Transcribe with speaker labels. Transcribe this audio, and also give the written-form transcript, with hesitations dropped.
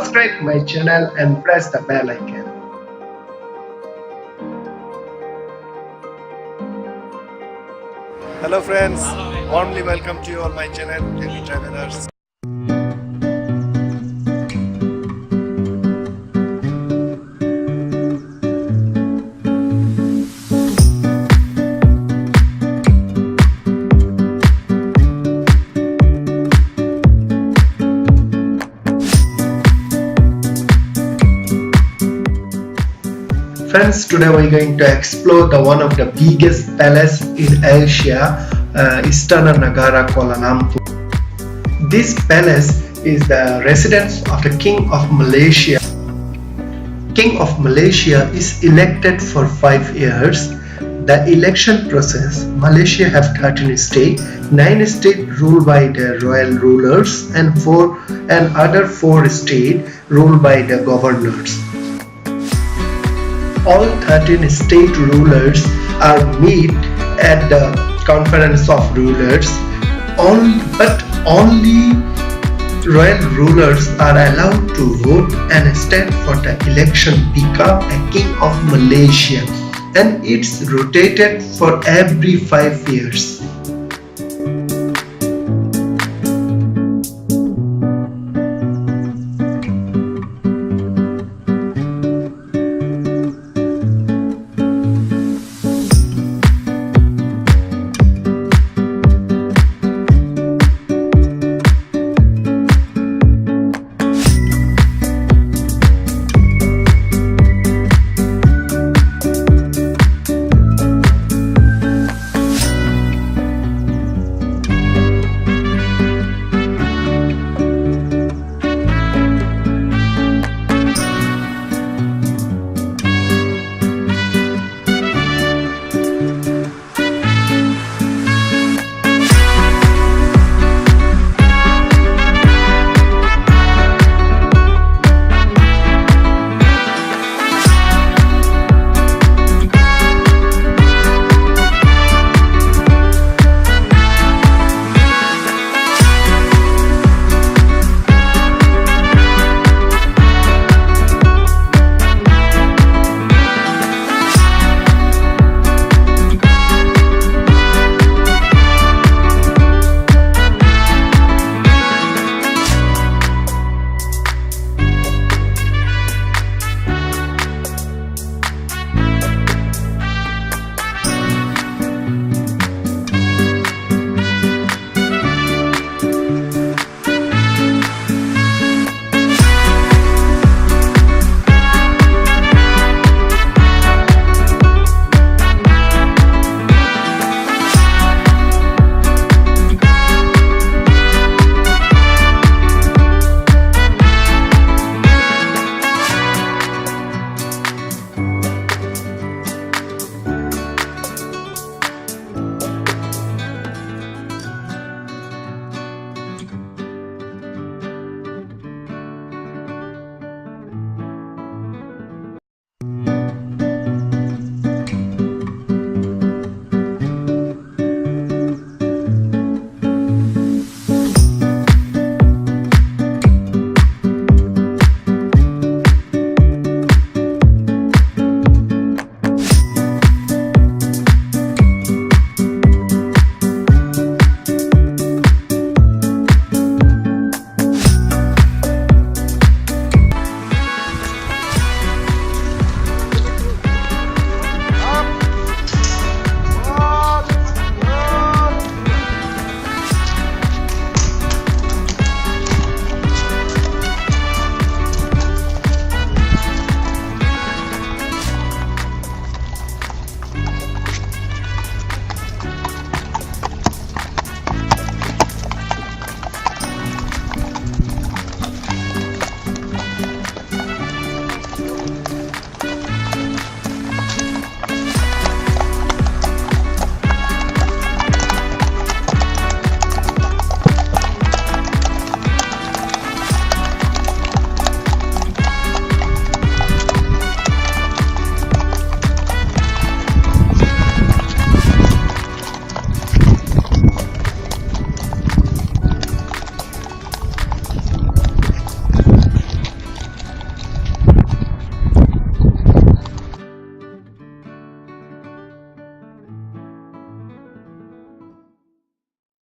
Speaker 1: subscribe my channel and press the bell icon.
Speaker 2: Hello friends, warmly welcome to you on my channel, Daily Travelers.
Speaker 1: Friends, today we're going to explore one of the biggest palace in Asia, Istana Negara, Kuala Lumpur. This palace is the residence of the King of Malaysia. King of Malaysia is elected for 5 years. The election process, Malaysia have 13 states, 9 states ruled by the royal rulers and other 4 states ruled by the governors. All 13 state rulers are meet at the conference of rulers, but only royal rulers are allowed to vote and stand for the election become a king of Malaysia, and it's rotated for every 5 years.